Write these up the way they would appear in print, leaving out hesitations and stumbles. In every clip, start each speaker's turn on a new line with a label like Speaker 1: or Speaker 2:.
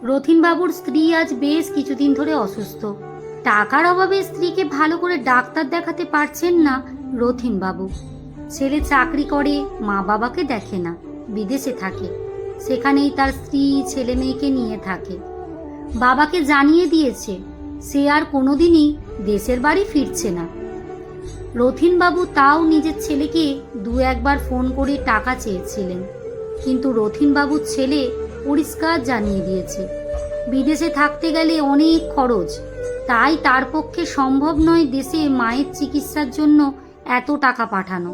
Speaker 1: রথিনবাবুর স্ত্রী আজ বেশ কিছুদিন ধরে অসুস্থ। টাকার অভাবে স্ত্রীকে ভালো করে ডাক্তার দেখাতে পারছেন না রথিনবাবু। ছেলে চাকরি করে, মা বাবাকে দেখে না, বিদেশে থাকে। সেখানেই তার স্ত্রী ছেলে মেয়েকে নিয়ে থাকে। বাবাকে জানিয়ে দিয়েছে সে আর কোনোদিনই দেশের বাড়ি ফিরছে না। রথিনবাবু তাও নিজের ছেলেকে দু একবার ফোন করে টাকা চেয়েছিলেন, কিন্তু রথিনবাবুর ছেলে পরিষ্কার জানিয়ে দিয়েছে বিদেশে থাকতে গেলে অনেক খরচ, তাই তার পক্ষে সম্ভব নয় দেশে মায়ের চিকিৎসার জন্য এত টাকা পাঠানো।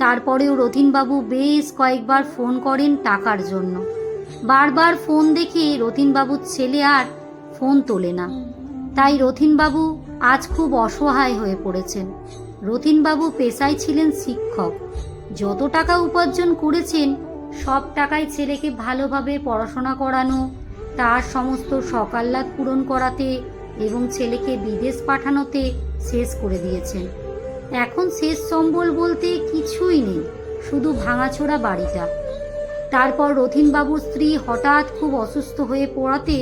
Speaker 1: তারপরেও রথিনবাবু বেশ কয়েকবার ফোন করেন টাকার জন্য। বারবার ফোন দেখে রথিনবাবুর ছেলে আর ফোন তোলে না। তাই রথিনবাবু আজ খুব অসহায় হয়ে পড়েছেন। রথিনবাবু পেশায় ছিলেন শিক্ষক। যত টাকা উপার্জন করেছেন সব টাকায় ছেলেকে ভালোভাবে পড়াশোনা করানো, তার সমস্ত শখ-আহ্লাদ পূরণ করাতে এবং ছেলেকে বিদেশ পাঠানোতে শেষ করে দিয়েছেন। এখন শেষ সম্বল বলতে কিছুই নেই, শুধু ভাঙাচোরা বাড়িটা। তারপর রথিনবাবুর স্ত্রী হঠাৎ খুব অসুস্থ হয়ে পড়াতে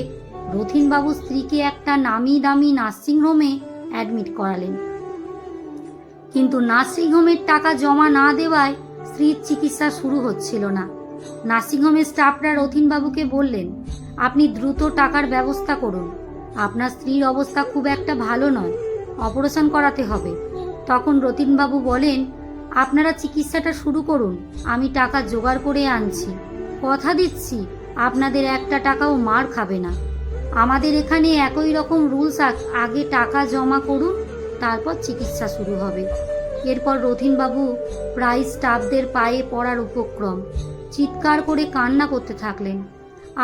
Speaker 1: রথিনবাবুর স্ত্রীকে একটা নামি দামি নার্সিংহোমে অ্যাডমিট করালেন। কিন্তু নার্সিংহোমের টাকা জমা না দেওয়ায় স্ত্রীর চিকিৎসা শুরু হচ্ছিল না। নার্সিংহোমের স্টাফরা রথিনবাবুকে বললেন, আপনি দ্রুত টাকার ব্যবস্থা করুন, আপনার স্ত্রীর অবস্থা খুব একটা ভালো নয়, অপারেশন করাতে হবে। তখন রথিনবাবু বলেন, আপনারা চিকিৎসাটা শুরু করুন, আমি টাকা জোগাড় করে আনছি। কথা দিচ্ছি আপনাদের একটা টাকাও মার খাবে না। আমাদের এখানে একই রকম রুলস, আগে টাকা জমা করুন, তারপর চিকিৎসা শুরু হবে। এরপর রথিনবাবু প্রায় স্টাফদের পায়ে পড়ার উপক্রম, চিৎকার করে কান্না করতে থাকলেন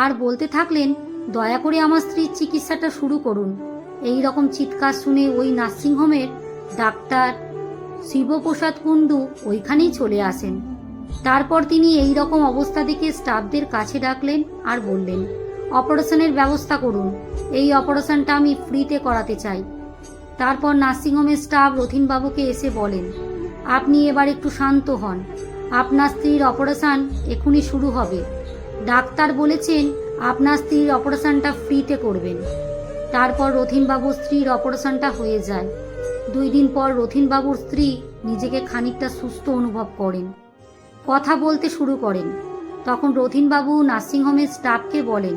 Speaker 1: আর বলতে থাকলেন, দয়া করে আমার স্ত্রীর চিকিৎসাটা শুরু করুন। এই রকম চিৎকার শুনে ওই নার্সিংহোমের ডাক্তার শিবপ্রসাদ কুণ্ডু ওইখানেই চলে আসেন। তারপর তিনি এই রকম অবস্থা দেখে স্টাফদের কাছে ডাকলেন আর বললেন, অপারেশনের ব্যবস্থা করুন, এই অপারেশনটা আমি ফ্রিতে করাতে চাই। তারপর নার্সিংহোমের স্টাফ রথিনবাবুকে এসে বলেন, আপনি এবার একটু শান্ত হন, আপনার স্ত্রীর অপারেশন এখনই শুরু হবে। ডাক্তার বলেছেন আপনার স্ত্রীর অপারেশনটা ফ্রিতে করবেন। তারপর রথিনবাবুর স্ত্রীর অপারেশনটা হয়ে যায়। 2 দিন পর রথিনবাবুর স্ত্রী নিজেকে খানিকটা সুস্থ অনুভব করেন, কথা বলতে শুরু করেন। তখন রথিনবাবু নার্সিংহোমের স্টাফকে বলেন,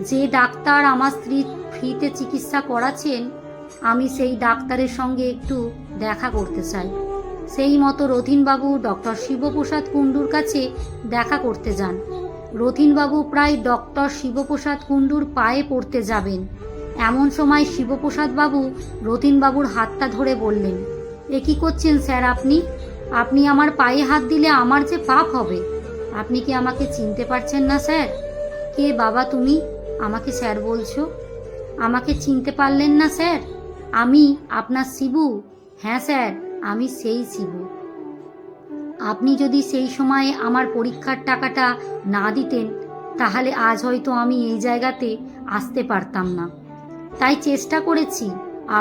Speaker 1: যে ডাক্তার আমার স্ত্রীর ফ্রিতে চিকিৎসা করাচ্ছেন, আমি সেই ডাক্তারের সঙ্গে একটু দেখা করতে চাই। সেই মতো রথিনবাবু ডক্টর শিবপ্রসাদ কুণ্ডুর কাছে দেখা করতে যান। রথিনবাবু প্রায় ডক্টর শিবপ্রসাদ কুণ্ডুর পায়ে পড়তে যাবেন, এমন সময় শিবপ্রসাদ বাবু রথিনবাবুর হাতটা ধরে বললেন, এ কি করছেন স্যার আপনি? আপনি আমার পায়ে হাত দিলে আমার যে পাপ হবে। আপনি কি আমাকে চিনতে পারছেন না স্যার? কে বাবা তুমি, আমাকে স্যার বলছো? আমাকে চিনতে পারলেন না স্যার? আমি আপনার শিবু। হ্যাঁ স্যার, আমি সেই শিবু। আপনি যদি সেই সময়ে আমার পরীক্ষার টাকাটা না দিতেন, তাহলে আজ হয়তো আমি এই জায়গাতে আসতে পারতাম না। তাই চেষ্টা করেছি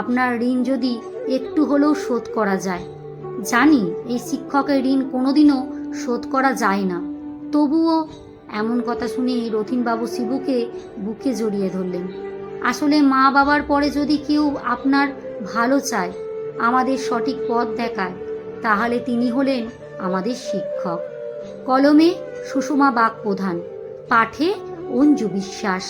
Speaker 1: আপনার ঋণ যদি একটু হলেও শোধ করা যায়। জানি এই শিক্ষকের ঋণ কোনোদিনও শোধ করা যায় না, তবুও। এমন কথা শুনে রথিনবাবু শিবুকে বুকে জড়িয়ে ধরলেন। আসলে মা বাবার পরে যদি কেউ আপনার ভালো চায়, আমাদের সঠিক পথ দেখায়, তাহলে তিনি হলেন আমাদের শিক্ষক। কলমে সুষমা বাগ প্রধান, পাঠে অঞ্জু বিশ্বাস।